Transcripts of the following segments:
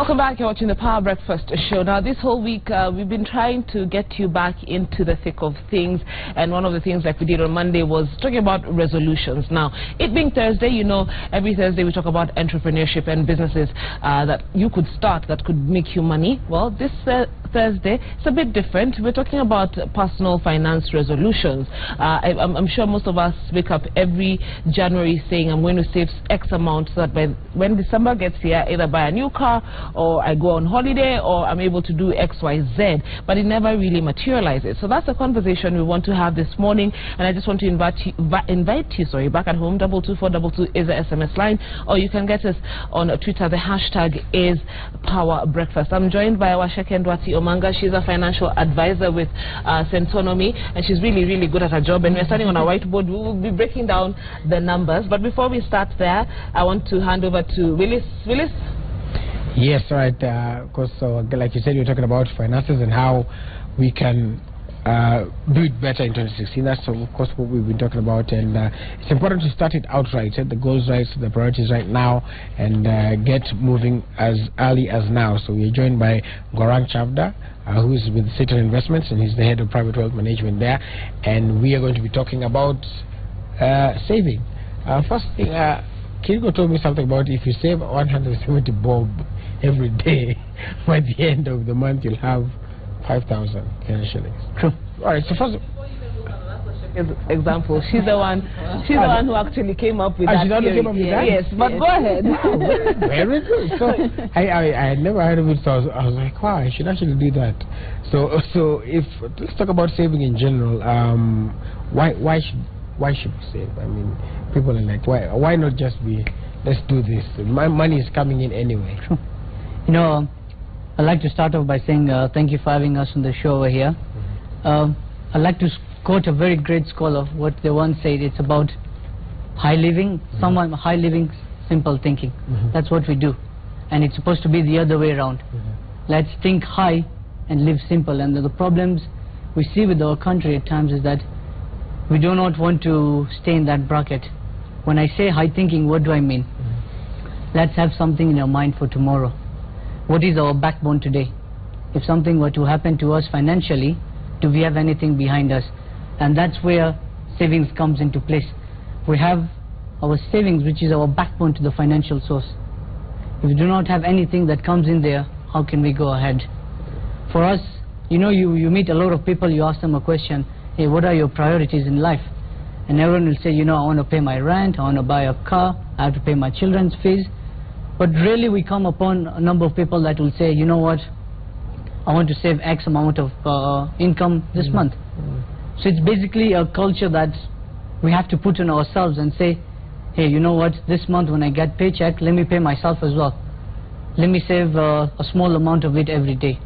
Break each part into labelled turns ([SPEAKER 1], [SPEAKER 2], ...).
[SPEAKER 1] Welcome back. You're watching the Power Breakfast show. Now, this whole week, we've been trying to get you back into the thick of things. And one of the things like we did on Monday was talking about resolutions. Now, it being Thursday, you know, every Thursday we talk about entrepreneurship and businesses that you could start that could make you money. Well, this Thursday, it's a bit different. We're talking about personal finance resolutions. I'm sure most of us wake up every January saying, I'm going to save X amount so that by when December gets here, either buy a new car or I go on holiday or I'm able to do X, Y, Z. But it never really materializes. So that's a conversation we want to have this morning. And I just want to invite you back at home. 22422 is the SMS line. Or you can get us on Twitter. The hashtag is Power Breakfast. I'm joined by Washeke Ndwati Omanga. She's a financial advisor with Centonomy, and she's really, really good at her job. And we're standing on a whiteboard. We will be breaking down the numbers. But before we start there, I want to hand over to Willis. Willis?
[SPEAKER 2] Yes, right. Of course, like you said, you're talking about finances and how we can do it better in 2016. That's, of course, what we've been talking about. And it's important to start it outright, set the goals right, the priorities right now, and get moving as early as now. So we're joined by Gaurang Chavda, who is with Citron Investments, and he's the head of private wealth management there. And we are going to be talking about saving. First thing, Kirigo told me something about if you save 170 bob every day, by the end of the month you'll have 5,000 shillings. True. All right. So first,
[SPEAKER 1] example, she's the one who actually came up with that.
[SPEAKER 2] She's the one who came up with that?
[SPEAKER 1] Yes, but go ahead.
[SPEAKER 2] Very good. So I had never heard of it, so I was like, wow, I should actually do that. So let's talk about saving in general. Why should we save? I mean, people are like, why not just be, let's do this. My money is coming in anyway.
[SPEAKER 3] True. You know, I'd like to start off by saying thank you for having us on the show over here. I'd like to quote a very great scholar. What they once said, it's about high living, high living, simple thinking. That's what we do. And it's supposed to be the other way around. Let's think high and live simple. And the problems we see with our country at times is that we do not want to stay in that bracket. When I say high thinking, what do I mean? Let's have something in our mind for tomorrow. What is our backbone today? If something were to happen to us financially, do we have anything behind us? And that's where savings comes into place. We have our savings, which is our backbone to the financial source. If we do not have anything that comes in there, how can we go ahead? For us, you know, you meet a lot of people, you ask them a question, hey, what are your priorities in life? And everyone will say, you know, I want to pay my rent, I want to buy a car, I have to pay my children's fees. But really we come upon a number of people that will say, you know what, I want to save X amount of income this month. So it's basically a culture that we have to put on ourselves and say, hey, you know what, this month when I get paycheck, let me pay myself as well. Let me save a small amount of it every day.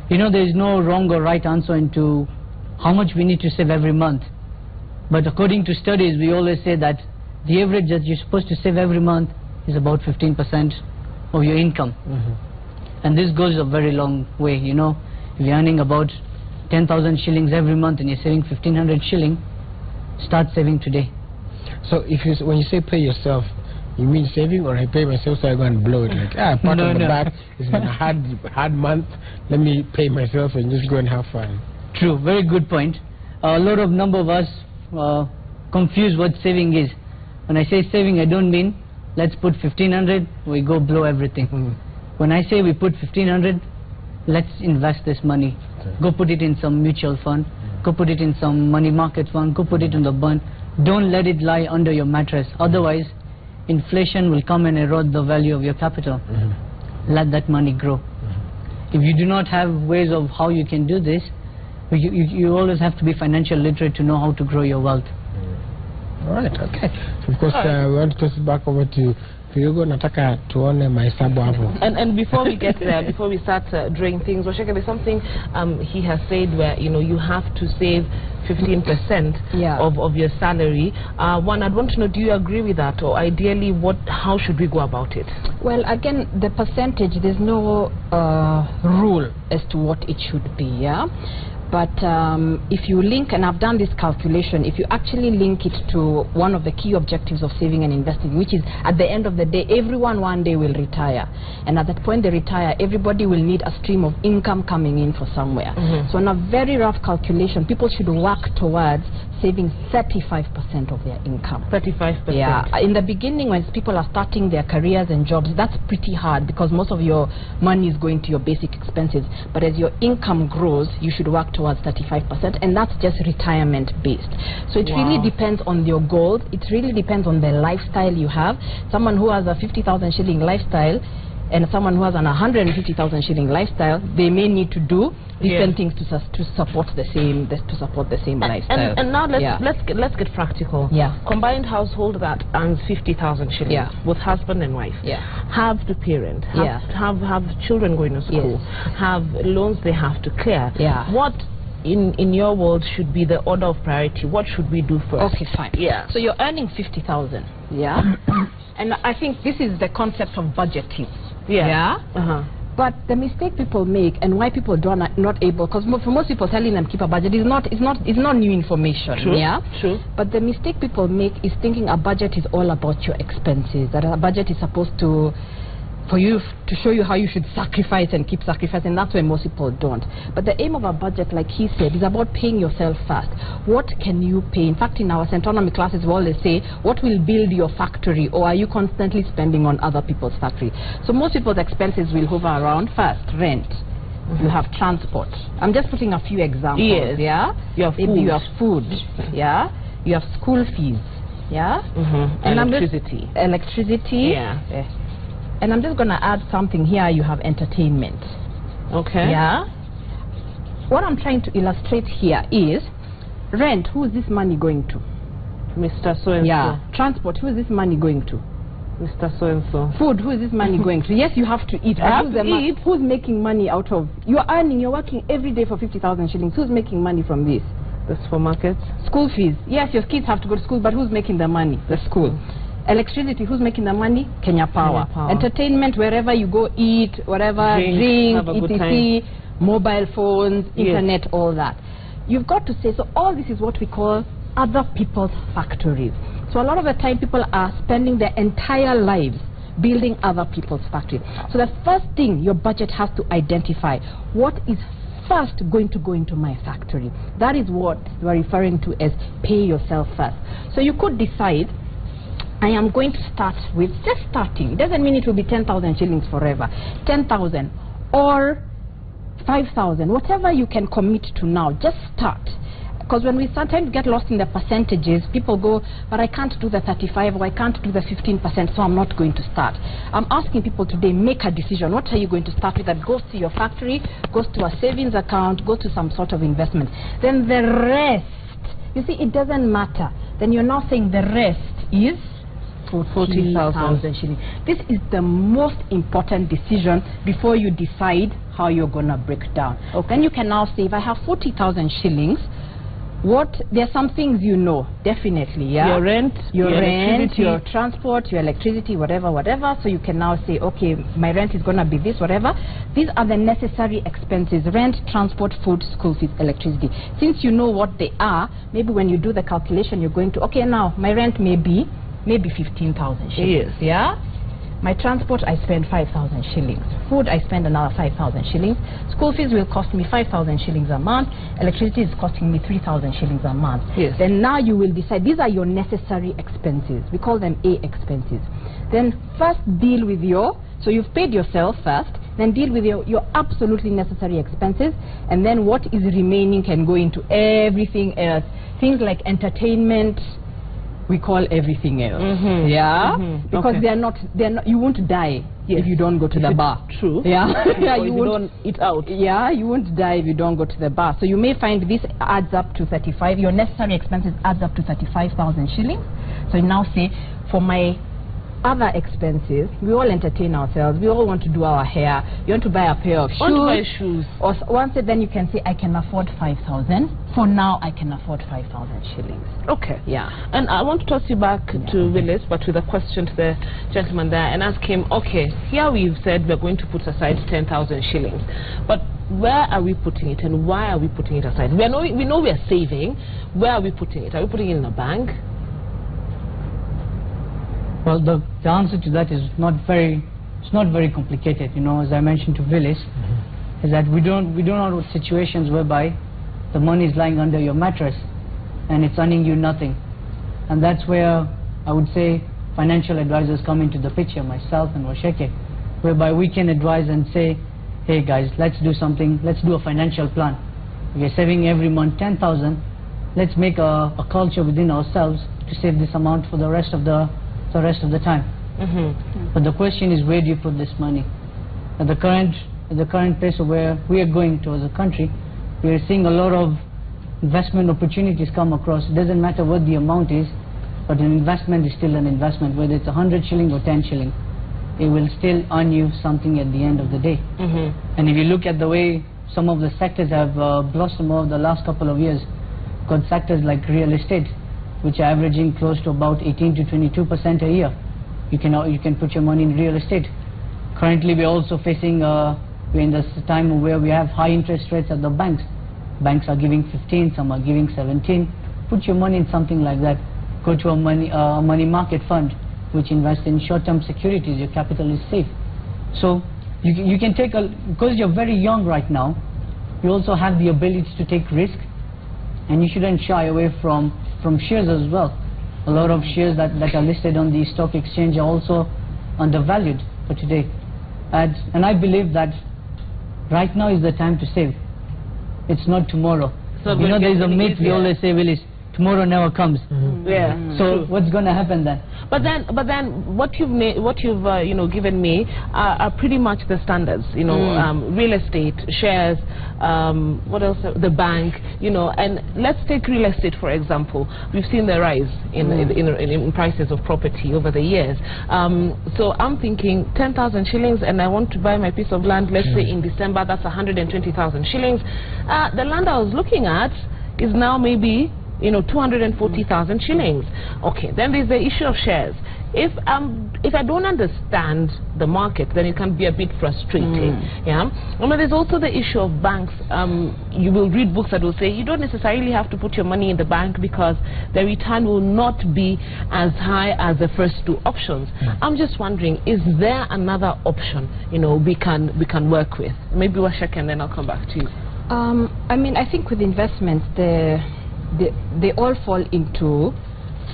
[SPEAKER 3] You know, there is no wrong or right answer into how much we need to save every month. But according to studies, we always say that the average that you're supposed to save every month is about 15% of your income. And this goes a very long way, you know. If you're earning about 10,000 shillings every month and you're saving 1,500 shilling, start saving today.
[SPEAKER 2] So when you say pay yourself, you mean saving, or I pay myself so I go and blow it? Like, part of the back, it's been a hard month, let me pay myself and just go and have fun.
[SPEAKER 3] True, very good point. A lot of number of us confuse what saving is. When I say saving, I don't mean let's put 1,500, we go blow everything. When I say we put 1,500, let's invest this money. Go put it in some mutual fund, go put it in some money market fund, go put it in the bond. Don't let it lie under your mattress. Otherwise, inflation will come and erode the value of your capital. Let that money grow. If you do not have ways of how you can do this, you always have to be financial literate to know how to grow your wealth.
[SPEAKER 2] All right, okay. So of course, we want to toss it back over to Kirigo. Nataka tuone mahesabu hapo.
[SPEAKER 1] And before we get there, before we start drawing things, Washeke, there's something he has said where, you know, you have to save 15% of your salary. One, I'd want to know, do you agree with that? Or ideally, how should we go about it?
[SPEAKER 4] Well, again, the percentage, there's no rule as to what it should be, yeah? But if you link, and I've done this calculation, if you actually link it to one of the key objectives of saving and investing, which is at the end of the day, everyone one day will retire. And at that point they retire, everybody will need a stream of income coming in for somewhere. So on a very rough calculation, people should work towards saving 35% of their income.
[SPEAKER 1] 35%.
[SPEAKER 4] Yeah. In the beginning, when people are starting their careers and jobs, that's pretty hard because most of your money is going to your basic expenses. But as your income grows, you should work towards 35%, and that's just retirement based. So it really depends on your goals. It really depends on the lifestyle you have. Someone who has a 50,000 shilling lifestyle and someone who has an 150,000 shilling lifestyle, they may need to do different things to support the same lifestyle.
[SPEAKER 1] And now let's get practical. Combined household that earns 50,000 shillings with husband and wife. Have to parent. Have children going to school. Have loans they have to clear. What in your world should be the order of priority? What should we do first?
[SPEAKER 4] Okay, fine. So you're earning 50,000. And I think this is the concept of budgeting. But the mistake people make and why people are not able, because for most people telling them keep a budget is not new information.
[SPEAKER 1] True.
[SPEAKER 4] But the mistake people make is thinking a budget is all about your expenses. That a budget is supposed to to show you how you should sacrifice and keep sacrificing. That's where most people don't. But the aim of a budget, like he said, is about paying yourself first. What can you pay? In fact, in our Centonomy classes, we always say, what will build your factory, or are you constantly spending on other people's factory? So most people's expenses will hover around first, rent. You have transport. I'm just putting a few examples.
[SPEAKER 1] You have food.
[SPEAKER 4] Maybe you have food. You have school fees.
[SPEAKER 1] And electricity.
[SPEAKER 4] And I'm just going to add something here. You have entertainment.
[SPEAKER 1] Okay.
[SPEAKER 4] What I'm trying to illustrate here is rent. Who is this money going to?
[SPEAKER 1] Mr. So-and-so.
[SPEAKER 4] Transport. Who is this money going to?
[SPEAKER 1] Mr. So-and-so.
[SPEAKER 4] Food. Who is this money going to? Yes, you have to eat. Who's making money out of? You're working every day for 50,000 shillings. Who's making money from this?
[SPEAKER 1] The supermarkets.
[SPEAKER 4] School fees. Yes, your kids have to go to school, but who's making the money? The school. Electricity, who's making the money? Kenya Power. Entertainment, wherever you go eat, whatever, drink, etc., mobile phones, internet, all that. You've got to say, so all this is what we call other people's factories. So a lot of the time people are spending their entire lives building other people's factories. So the first thing your budget has to identify, what is first going to go into my factory? That is what we're referring to as pay yourself first. So you could decide, I am going to start with just starting. It doesn't mean it will be 10,000 shillings forever. 10,000 or 5,000, whatever you can commit to now, just start. Because when we sometimes get lost in the percentages, people go, but I can't do the 35 or I can't do the 15%, so I'm not going to start. I'm asking people today, make a decision. What are you going to start with that goes to your factory, goes to a savings account, goes to some sort of investment? Then the rest, you see, it doesn't matter. Then you're now saying the rest is 40,000 shillings. This is the most important decision before you decide how you're going to break down. Then you can now say, if I have 40,000 shillings, there are some things you know, definitely,
[SPEAKER 1] your rent,
[SPEAKER 4] your transport, your electricity, whatever. So you can now say, okay, my rent is going to be this, whatever. These are the necessary expenses: rent, transport, food, school fees, electricity. Since you know what they are, maybe when you do the calculation, you're going to, okay, now my rent may be maybe 15,000 shillings. My transport, I spend 5,000 shillings. Food, I spend another 5,000 shillings. School fees will cost me 5,000 shillings a month. Electricity is costing me 3,000 shillings a month. Then now you will decide, these are your necessary expenses. We call them A expenses. Then first deal with so you've paid yourself first, then deal with your absolutely necessary expenses, and then what is remaining can go into everything else. Things like entertainment, we call everything else. Because they're not, you won't die if you don't go to the bar.
[SPEAKER 1] True.
[SPEAKER 4] You
[SPEAKER 1] don't eat out.
[SPEAKER 4] You won't die if you don't go to the bar. So you may find this adds up to 35, your necessary expenses adds up to 35,000 shillings. So you now say, for my other expenses. We all entertain ourselves. We all want to do our hair. You want to buy a pair of shoes.
[SPEAKER 1] Want to buy shoes.
[SPEAKER 4] Or once then you can say, I can afford 5,000. For now, I can afford 5,000 shillings.
[SPEAKER 1] Okay.
[SPEAKER 4] Yeah.
[SPEAKER 1] And I want to toss you back to Willis, but with a question to the gentleman there, and ask him, okay, here we've said we're going to put aside 10,000 shillings. But where are we putting it, and why are we putting it aside? We know we are saving. Where are we putting it? Are we putting it in a bank?
[SPEAKER 3] Well, the answer to that is not very complicated. You know, as I mentioned to Willis, is that we don't know situations whereby the money is lying under your mattress and it's earning you nothing, and that's where I would say financial advisors come into the picture, myself and Washeke, whereby we can advise and say, hey guys, let's do something. Let's do a financial plan. We're saving every month 10,000. Let's make a culture within ourselves to save this amount for the rest of the time. But the question is, where do you put this money? At the current place of where we are going to as a country, we are seeing a lot of investment opportunities come across. It doesn't matter what the amount is, but an investment is still an investment, whether it's 100 shilling or 10 shilling. It will still earn you something at the end of the day. And if you look at the way some of the sectors have blossomed over the last couple of years, got sectors like real estate, which are averaging close to about 18 to 22% a year. You can put your money in real estate. Currently, we're also facing we're in this time where we have high interest rates at the banks. Banks are giving 15, some are giving 17. Put your money in something like that. Go to a money market fund, which invests in short-term securities. Your capital is safe. So you can take because you're very young right now, you also have the ability to take risk, and you shouldn't shy away from shares as well. A lot of shares that are listed on the stock exchange are also undervalued for today. And I believe that right now is the time to save. It's not tomorrow. So you know, there's a myth we always say, Willis, tomorrow never comes. So what's going to happen then?
[SPEAKER 1] But then what you've given me are pretty much the standards. You know, real estate, shares, what else? The bank. You know, and let's take real estate for example. We've seen the rise in prices of property over the years. So I'm thinking 10,000 shillings, and I want to buy my piece of land. Let's say in December, that's 120,000 shillings. The land I was looking at is now maybe 240,000 shillings. Okay, then there's the issue of shares. If I don't understand the market, then it can be a bit frustrating. Yeah. And there's also the issue of banks. You will read books that will say you don't necessarily have to put your money in the bank because the return will not be as high as the first two options. I'm just wondering, is there another option we can work with? Maybe Washeke, and then I'll come back to you.
[SPEAKER 4] I mean, I think with investments, they all fall into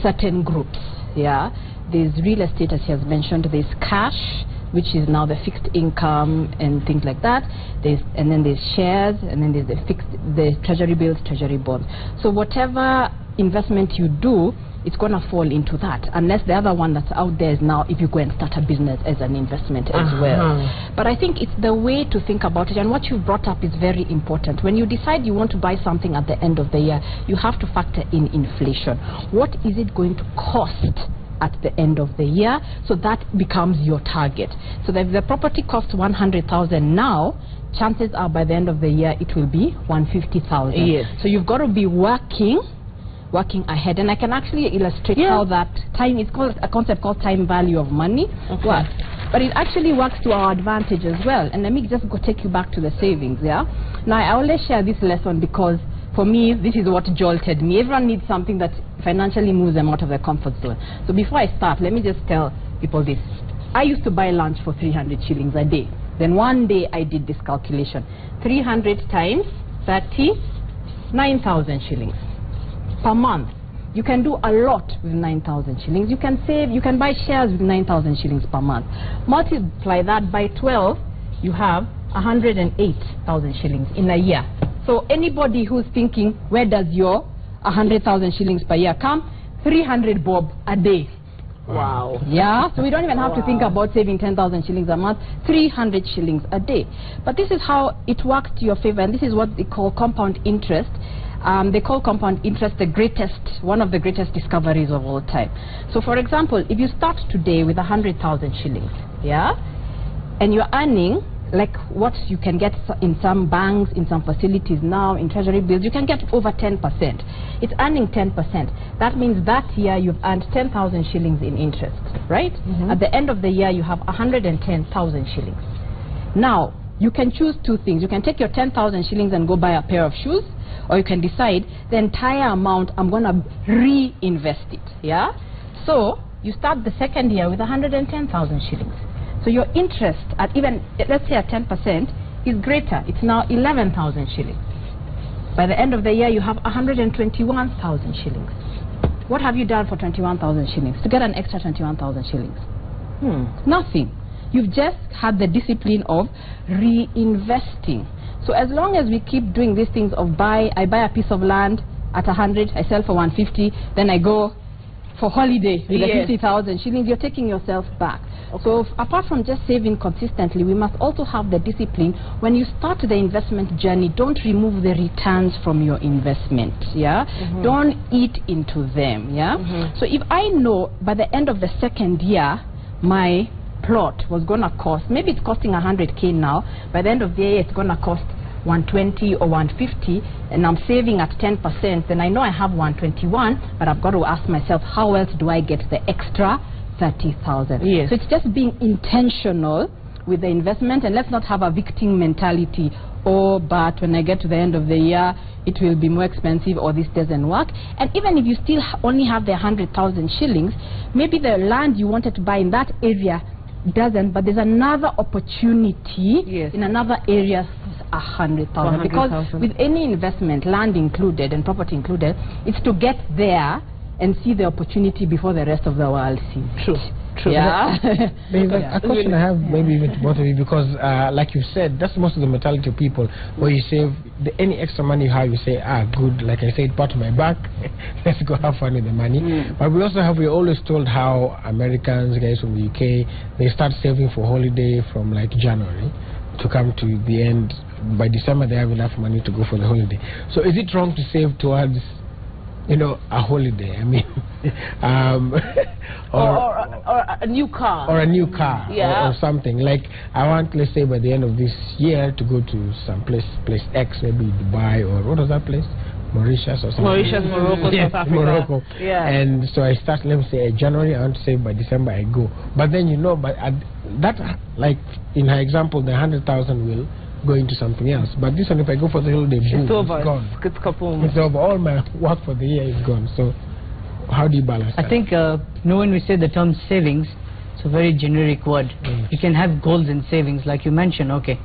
[SPEAKER 4] certain groups. Yeah, there's real estate, as he has mentioned. There's cash, which is now the fixed income and things like that. And then there's shares, and then there's the treasury bills, treasury bonds. So whatever investment you do, it's going to fall into that, unless the other one that's out there is now if you go and start a business as an investment as well. But I think it's the way to think about it, and what you've brought up is very important. When you decide you want to buy something at the end of the year, you have to factor in inflation. What is it going to cost at the end of the year? So that becomes your target. So that if the property costs 100,000 now, chances are by the end of the year it will be 150,000. Yes. So you've got to be working ahead, and I can actually illustrate how that time is called a concept called time value of money works. But it actually works to our advantage as well. And let me just take you back to the savings. Now I always share this lesson because for me this is what jolted me. Everyone needs something that financially moves them out of their comfort zone. So before I start, let me just tell people this. I used to buy lunch for 300 shillings a day. Then one day I did this calculation. 300 times 30, 9,000 shillings per month. You can do a lot with 9,000 shillings. You can save, you can buy shares with 9,000 shillings per month. Multiply that by 12, you have 108,000 shillings in a year. So anybody who's thinking, where does your 100,000 shillings per year come? 300 bob a day.
[SPEAKER 1] Wow.
[SPEAKER 4] Yeah, so we don't even have to think about saving 10,000 shillings a month, 300 shillings a day. But this is how it works to your favor, and this is what they call compound interest. They call compound interest one of the greatest discoveries of all time. So for example, if you start today with 100,000 shillings, yeah, and you're earning like what you can get in some banks, in some facilities now, in treasury bills, you can get over 10%. It's earning 10%. That means that year you've earned 10,000 shillings in interest, right? At the end of the year, you have 110,000 shillings. Now, you can choose two things. You can take your 10,000 shillings and go buy a pair of shoes, or you can decide the entire amount, I'm going to reinvest it, yeah? So, you start the second year with 110,000 shillings. So your interest at even, let's say at 10%, is greater. It's now 11,000 shillings. By the end of the year, you have 121,000 shillings. What have you done for 21,000 shillings? To get an extra 21,000 shillings? Nothing. You've just had the discipline of reinvesting. So as long as we keep doing these things of I buy a piece of land at 100, I sell for 150, then I go for holiday with the 50,000 shillings, you're taking yourself back. So apart from just saving consistently, we must also have the discipline. When you start the investment journey, don't remove the returns from your investment, yeah? Don't eat into them, yeah? So if I know by the end of the second year, my plot was going to cost, maybe it's costing 100K now, by the end of the year it's going to cost 120 or 150, and I'm saving at 10%, then I know I have 121, but I've got to ask myself, how else do I get the extra 30,000? Yes. So it's just being intentional with the investment, and let's not have a victim mentality. Oh, but when I get to the end of the year, it will be more expensive, or this doesn't work. And even if you still only have the 100,000 shillings, maybe the land you wanted to buy in that area doesn't, but there's another opportunity in another area, 100,000. Because with any investment, land included and property included, it's to get there and see the opportunity before the rest of the world sees. True. Yeah.
[SPEAKER 2] A question I have, maybe even to both of you, because like you said, that's most of the mentality of people, where you save any extra money you have, you say, good, like I said, part of my back, let's go have fun with the money. But we're always told how Americans, guys from the UK, they start saving for holiday from like January to come to the end. By December they have enough money to go for the holiday. So is it wrong to save towards, you know, a holiday? I mean,
[SPEAKER 1] or a new car.
[SPEAKER 2] Or a new car, or something. Like, I want, let's say, by the end of this year to go to some place X, maybe Dubai, or what was that place? Mauritius or something.
[SPEAKER 1] Mauritius, Morocco, South Africa.
[SPEAKER 2] Morocco. Yeah. And so I start, let me say, January, I want to say by December I go. But then, you know, but that, like in her example, the 100,000 will go into something else. But this one, if I go for the holiday, boom, it's gone. It's over. All my work for the year is gone. So how do you balance that?
[SPEAKER 3] I think, when we say the term savings, it's a very generic word. You can have goals in savings, like you mentioned. Okay,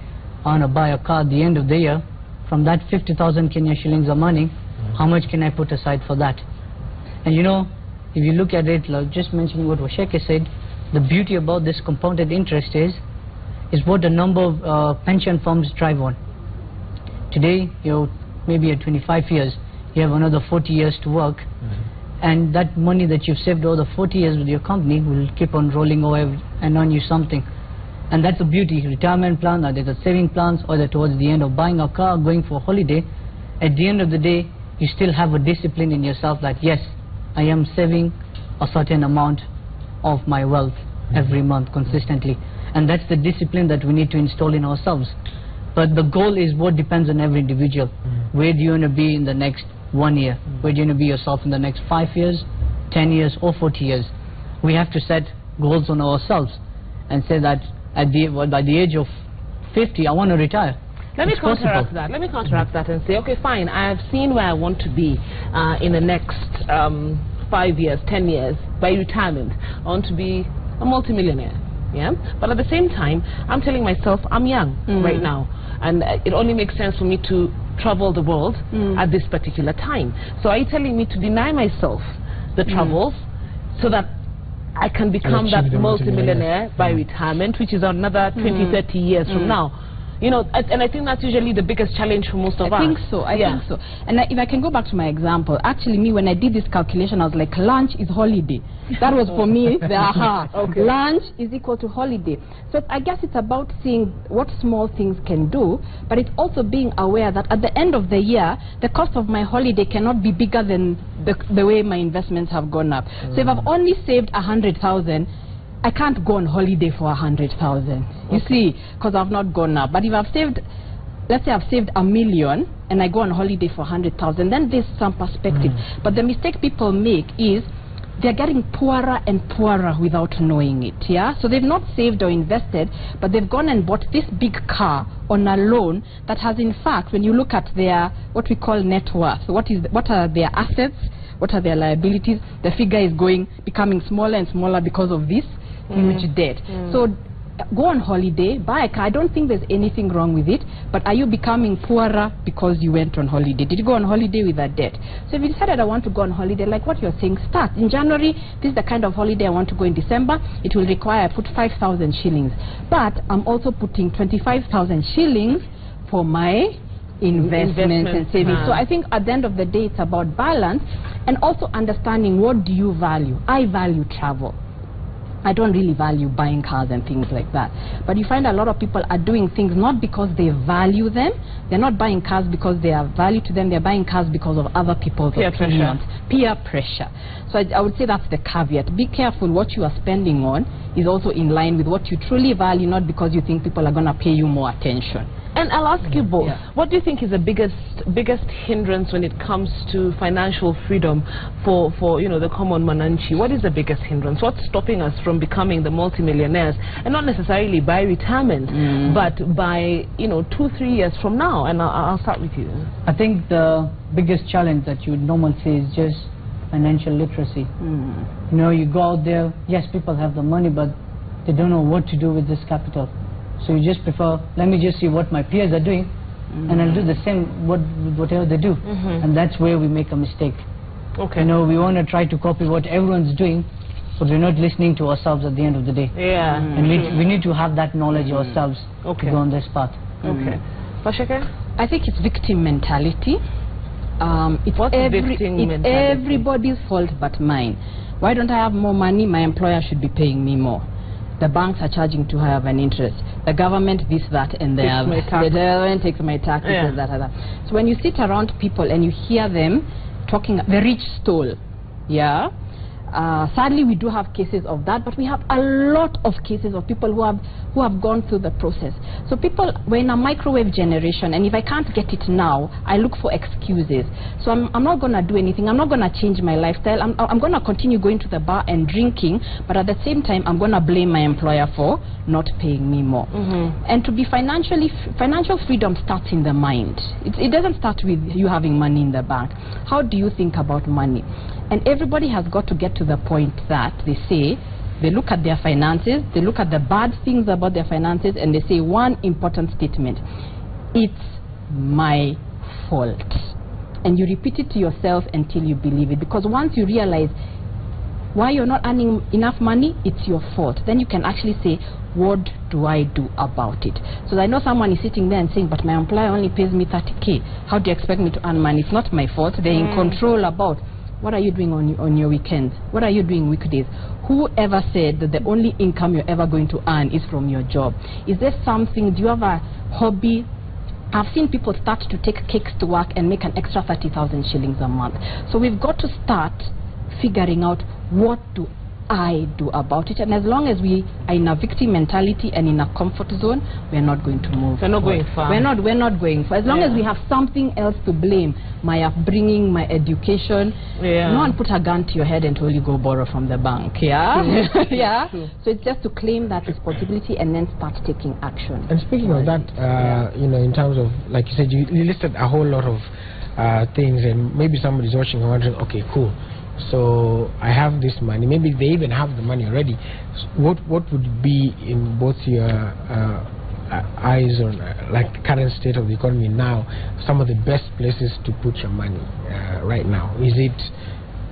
[SPEAKER 3] I want to buy a car at the end of the year. From that 50,000 Kenya shillings of money, how much can I put aside for that? And you know, if you look at it, like just mentioning what Washeke said, the beauty about this compounded interest is what a number of pension firms drive on. Today, you maybe at 25 years, you have another 40 years to work, and that money that you've saved over the 40 years with your company will keep on rolling over and earn you something. And that's the beauty. Retirement plan, either the saving plans, or the towards the end of buying a car, going for a holiday, at the end of the day, you still have a discipline in yourself that yes, I am saving a certain amount of my wealth every month consistently. And that's the discipline that we need to install in ourselves. But the goal is what depends on every individual. Where do you want to be in the next 1 year? Where do you want to be yourself in the next 5 years, 10 years, or 40 years? We have to set goals on ourselves and say that by the age of 50, I want to retire.
[SPEAKER 1] Let me counteract that and say, okay, fine, I have seen where I want to be in the next 5 years, 10 years, by retirement. I want to be a multimillionaire. Yeah, but at the same time, I'm telling myself I'm young right now, and it only makes sense for me to travel the world at this particular time. So are you telling me to deny myself the travels so that I can become that multimillionaire by retirement, which is another 20, 30 years from now? You know, and I think that's usually the biggest challenge for most of us.
[SPEAKER 4] I think so. I think so. And if I can go back to my example, actually, me, when I did this calculation, I was like, lunch is holiday. That was for me the aha.
[SPEAKER 1] Okay.
[SPEAKER 4] Lunch is equal to holiday. So I guess it's about seeing what small things can do, but it's also being aware that at the end of the year, the cost of my holiday cannot be bigger than the way my investments have gone up. So if I've only saved 100,000, I can't go on holiday for 100,000. You see, because I've not gone up. But if I've saved, let's say I've saved 1 million and I go on holiday for 100,000, then there's some perspective. But the mistake people make is they're getting poorer and poorer without knowing it. Yeah, so they've not saved or invested, but they've gone and bought this big car on a loan that has, in fact, when you look at their what we call net worth, what are their assets, what are their liabilities, the figure is becoming smaller and smaller because of this huge debt. So go on holiday, buy a car. I don't think there's anything wrong with it, but are you becoming poorer because you went on holiday? Did you go on holiday with a debt? So if you decided I want to go on holiday, like what you're saying, start in January. This is the kind of holiday I want to go in December. It will require I put 5,000 shillings, but I'm also putting 25,000 shillings for my investments and savings. So I think at the end of the day, it's about balance and also understanding what do you value. I value travel. I don't really value buying cars and things like that. But you find a lot of people are doing things not because they value them. They're not buying cars because they are value to them. They're buying cars because of other people's opinions. Peer pressure. So I would say that's the caveat. Be careful what you are spending on is also in line with what you truly value, not because you think people are going to pay you more attention.
[SPEAKER 1] And I'll ask you both, what do you think is the biggest hindrance when it comes to financial freedom for you know, the common Mwananchi? What is the biggest hindrance? What's stopping us from becoming the multimillionaires? And not necessarily by retirement, but by, you know, 2-3 years from now. And I'll start with you.
[SPEAKER 3] I think the biggest challenge that you would normally see is just financial literacy. You know, you go out there, yes, people have the money, but they don't know what to do with this capital. So you just prefer, let me just see what my peers are doing, and I'll do the same whatever they do. And that's where we make a mistake. You know, we want to try to copy what everyone's doing, but we're not listening to ourselves at the end of the day. And we need to have that knowledge ourselves to go on this path.
[SPEAKER 1] Pasheke?
[SPEAKER 4] I think it's victim mentality. It's everybody's fault but mine. Why don't I have more money? My employer should be paying me more. The banks are charging too high of an interest. The government this, that, and the government takes my taxes and that. So when you sit around people and you hear them talking, the rich stole, sadly we do have cases of that, but we have a lot of cases of people who have gone through the process. So people, we're in a microwave generation, and if I can't get it now, I look for excuses. So I'm not going to do anything. I'm not going to change my lifestyle. I'm going to continue going to the bar and drinking, but at the same time, I'm going to blame my employer for not paying me more. And to be financial freedom starts in the mind. It doesn't start with you having money in the bank. How do you think about money? And everybody has got to get to the point that they say, they look at their finances, they look at the bad things about their finances, and they say one important statement: it's my fault. And you repeat it to yourself until you believe it, because once you realize why you're not earning enough money, it's your fault, then you can actually say, what do I do about it? So I know someone is sitting there and saying, but my employer only pays me 30K. How do you expect me to earn money? It's not my fault. They're in control about what are you doing on your weekends? What are you doing weekdays? Whoever said that the only income you're ever going to earn is from your job? Is there something, do you have a hobby? I've seen people start to take cakes to work and make an extra 30,000 shillings a month. So we've got to start figuring out, what do I do about it? And as long as we are in a victim mentality and in a comfort zone, we're not going to move.
[SPEAKER 1] We're not going far.
[SPEAKER 4] We're not going far. As long as we have something else to blame, my upbringing, my education, no one put a gun to your head and told you go borrow from the bank. So it's just to claim that responsibility and then start taking action.
[SPEAKER 2] And speaking of that, you know, in terms of, like you said, you listed a whole lot of things, and maybe somebody's watching and wondering, okay, cool, so I have this money, maybe they even have the money already. So what would be, in both your eyes, or like the current state of the economy now, some of the best places to put your money right now? Is it,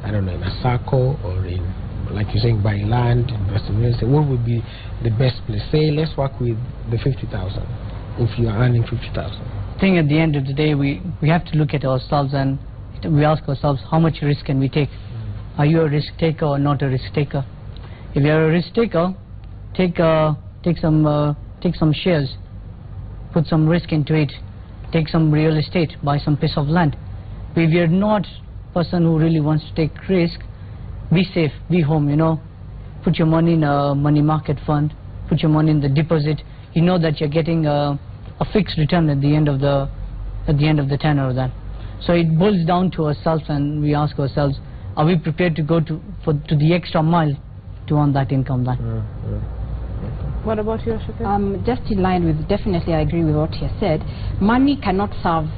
[SPEAKER 2] I don't know, in a SACCO, or in, like you're saying, buying land, investing in real estate? What would be the best place? Say, let's work with the 50,000. if you are earning 50,000?
[SPEAKER 3] I think at the end of the day, we have to look at ourselves and we ask ourselves, how much risk can we take? Are you a risk taker or not a risk taker? If you are a risk taker, take some shares, put some risk into it, take some real estate, buy some piece of land. If you're not a person who really wants to take risk, be safe, be home, you know. Put your money in a money market fund, put your money in the deposit. You know that you're getting a fixed return at the end of the tenure of that. So it boils down to ourselves, and we ask ourselves, are we prepared to go to the extra mile to earn that income then?
[SPEAKER 1] What about you, Ashika?
[SPEAKER 4] Just in line with, definitely I agree with what he said. Money cannot serve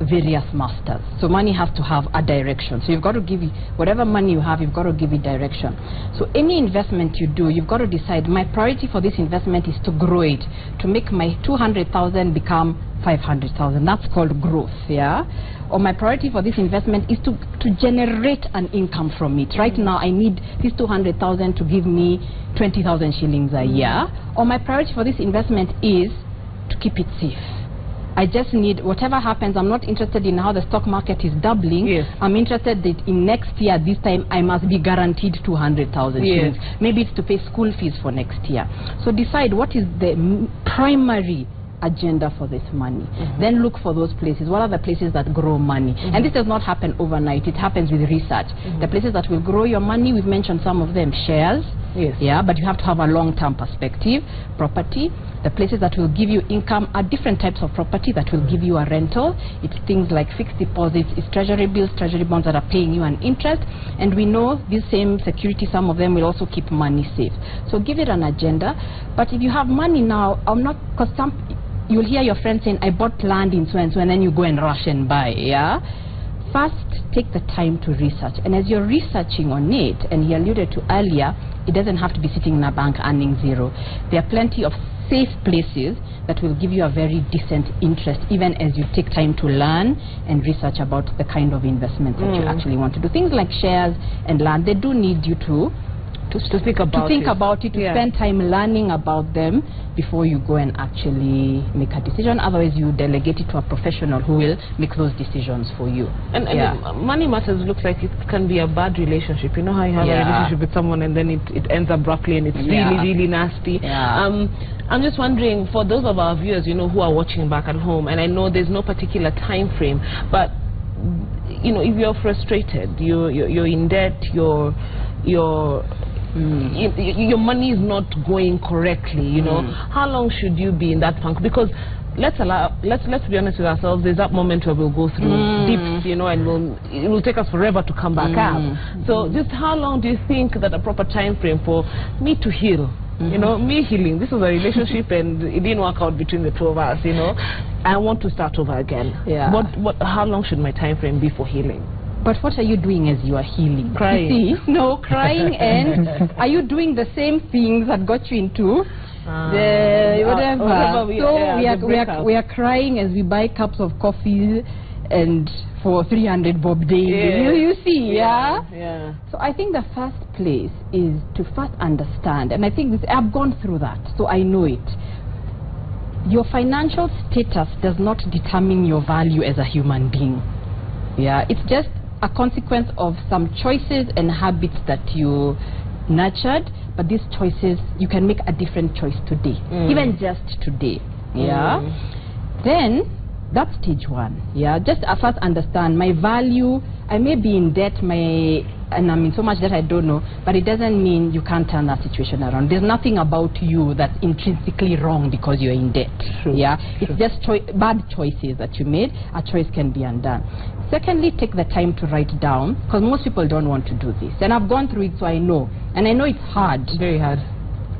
[SPEAKER 4] various masters. So money has to have a direction. So you've got to give it, whatever money you have, you've got to give it direction. So any investment you do, you've got to decide, my priority for this investment is to grow it, to make my 200,000 become 500,000. That's called growth, yeah? Or my priority for this investment is to generate an income from it. Right now, I need this 200,000 to give me 20,000 shillings a year. Or my priority for this investment is to keep it safe. I just need, whatever happens, I'm not interested in how the stock market is doubling.
[SPEAKER 1] Yes.
[SPEAKER 4] I'm interested that in next year, this time, I must be guaranteed 200,000 shillings. Maybe it's to pay school fees for next year. So decide what is the primary agenda for this money. Then look for those places. What are the places that grow money? And this does not happen overnight. It happens with research. The places that will grow your money, we've mentioned some of them. Shares, yeah, but you have to have a long-term perspective. Property. The places that will give you income are different types of property that will give you a rental. It's things like fixed deposits, it's treasury bills, treasury bonds that are paying you an interest. And we know these same security, some of them will also keep money safe. So give it an agenda. But if you have money now, because you'll hear your friends saying, I bought land in so and so, and then you go and rush and buy, yeah? First, take the time to research. And as you're researching on it, and he alluded to earlier, it doesn't have to be sitting in a bank earning zero. There are plenty of safe places that will give you a very decent interest, even as you take time to learn and research about the kind of investment that you actually want to do. Things like shares and land, they do need you to think about it, to spend time learning about them before you go and actually make a decision. Otherwise, you delegate it to a professional who will make those decisions for you. And
[SPEAKER 1] money matters looks like it can be a bad relationship. You know how you have a relationship with someone and then it ends abruptly and it's really nasty. I'm just wondering, for those of our viewers, you know, who are watching back at home, and I know there's no particular time frame, but you know, if you're frustrated, you're in debt, your money is not going correctly, you know, how long should you be in that funk? Because let's be honest with ourselves, there's that moment where we'll go through dips, you know, and it will take us forever to come back up. So just how long do you think that a proper time frame for me to heal? You know, me healing, this was a relationship and it didn't work out between the two of us, you know, I want to start over again. How long should my time frame be for healing?
[SPEAKER 4] But what are you doing as you are healing?
[SPEAKER 1] Crying.
[SPEAKER 4] See? No, crying. And are you doing the same things that got you into whatever? We are crying as we buy cups of coffee and for 300 bob daily. You see, So I think the first place is to first understand, and I think I've gone through that, so I know it. Your financial status does not determine your value as a human being. It's just a consequence of some choices and habits that you nurtured, but these choices, you can make a different choice today, even just today. Then that's stage one. Just first understand my value. I may be in debt, and I'm in so much that I don't know, but it doesn't mean you can't turn that situation around. There's nothing about you that's intrinsically wrong because you're in debt. It's just bad choices that you made. A choice can be undone. Secondly, take the time to write down, because most people don't want to do this. And I've gone through it, so I know. And I know it's hard.
[SPEAKER 1] Very hard.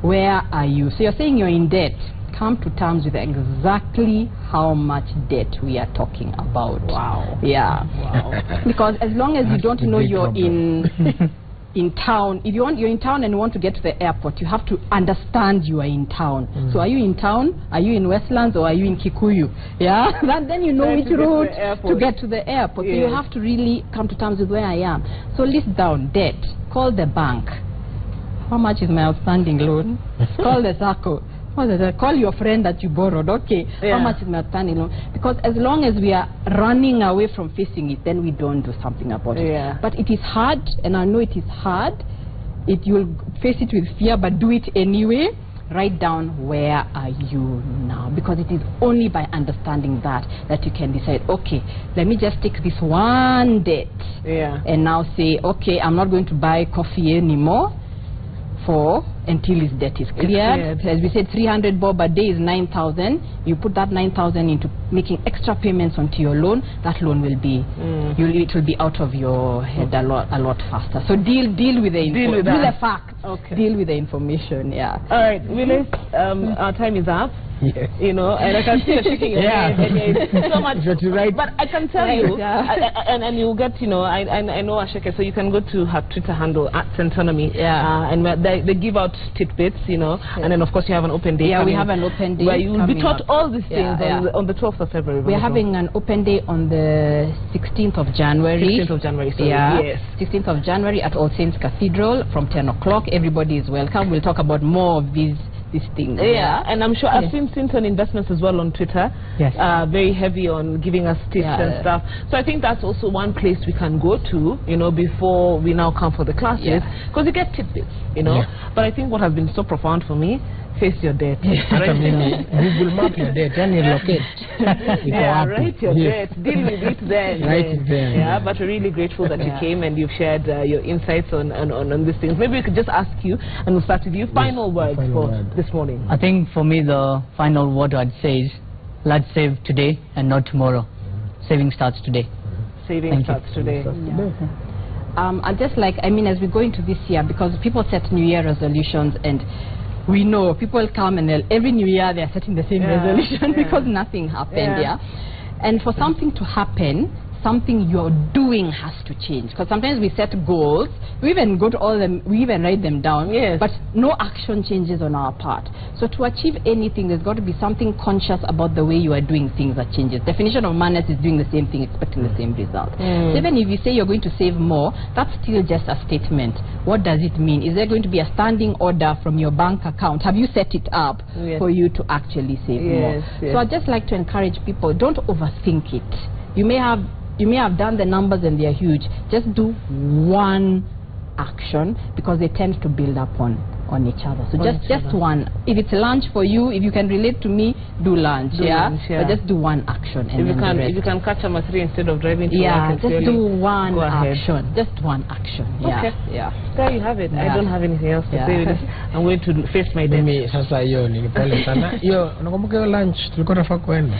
[SPEAKER 4] Where are you? So you're saying you're in debt. Come to terms with exactly how much debt we are talking about. Because as long as you don't know you're in town, if you're in town and you want to get to the airport, you have to understand you are in town. So are you in town? Are you in Westlands or are you in Kikuyu? Then you know which route to get to the airport. So you have to really come to terms with where I am. So list down debt. Call the bank. How much is my outstanding loan? Call the SACCO. call your friend that you borrowed. Okay, how much is my outstanding loan? Because as long as we are running away from facing it, then we don't do something about it. But it is hard, and I know it is hard. You'll face it with fear, but do it anyway. Write down where are you now, because it is only by understanding that you can decide, okay, let me just take this one debt and now say, okay, I'm not going to buy coffee anymore until his debt is cleared. As we said, 300 bob a day is 9,000. You put that 9,000 into making extra payments onto your loan. That loan will be it will be out of your head a lot faster. So deal with the facts. Okay. Deal with the information. Yeah.
[SPEAKER 1] All right, Willis, our time is up. Yes. You know, and I can see you shaking your head. And so much. But I can tell you, and you get, you know, I know Ashake, so you can go to her Twitter handle @Centonomy. And they give out tidbits, you know, and then of course you have an open day.
[SPEAKER 4] We have an open day
[SPEAKER 1] where you will be taught all these things on the 12th of February.
[SPEAKER 4] We're having an open day on the 16th of January.
[SPEAKER 1] 16th of January. Sorry. Yes.
[SPEAKER 4] 16th of January at All Saints Cathedral from 10 o'clock. Everybody is welcome. We'll talk about more of these things.
[SPEAKER 1] And I'm sure I've seen Sinton Investments as well on Twitter. Very heavy on giving us tips and stuff. So I think that's also one place we can go to, you know, before we now come for the classes, because you get tidbits, you know. But I think what has been so profound for me, face your debt.
[SPEAKER 2] Google map your debt and you locate.
[SPEAKER 1] Write your debt. Deal with it then.
[SPEAKER 2] Write it there.
[SPEAKER 1] But we're really grateful that you came and you've shared your insights on these things. Maybe we could just ask you, and we'll start with you. Final words for this morning.
[SPEAKER 3] I think for me the final word I'd say is, let's save today and not tomorrow. Saving starts today.
[SPEAKER 1] Saving starts today.
[SPEAKER 4] And just like, I mean, as we go into this year, because people set New Year resolutions, and we know people come and every New Year they're setting the same resolution because nothing happened. And for something to happen, something you're doing has to change. Because sometimes we set goals, we even go to all them, we even write them down, but no action changes on our part. So to achieve anything, there's got to be something conscious about the way you are doing things that changes. Definition of manners is doing the same thing, expecting the same result. So even if you say you're going to save more, that's still just a statement. What does it mean? Is there going to be a standing order from your bank account? Have you set it up for you to actually save more? So I'd just like to encourage people, don't overthink it. You may have done the numbers and they are huge. Just do one action, because they tend to build up on each other. So just one. If it's lunch for you, if you can relate to me, do lunch. But just do one action. And
[SPEAKER 1] if you can catch a 3 instead of driving to work,
[SPEAKER 4] just do one action. Just one action.
[SPEAKER 1] There you have it. I don't have anything else to say with this. I'm going to face my debt.
[SPEAKER 2] Sasa hiyo ni pole sana. Hiyo unakumbuka hiyo lunch tulikuwa tunafaa kwenda.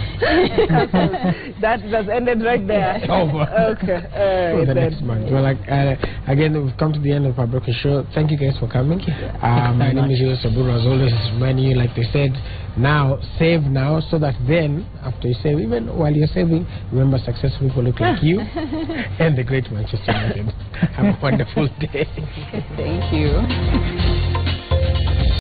[SPEAKER 1] That has ended right there. Okay.
[SPEAKER 2] For the next month. Well, again, we've come to the end of our broken show. Thank you guys for coming. My name is Yusuf Saburo. As always, reminding you, like they said, now, save now, so that then, after you save, even while you're saving, remember successful people look like you and the great Manchester United. Have a wonderful day.
[SPEAKER 4] Thank you.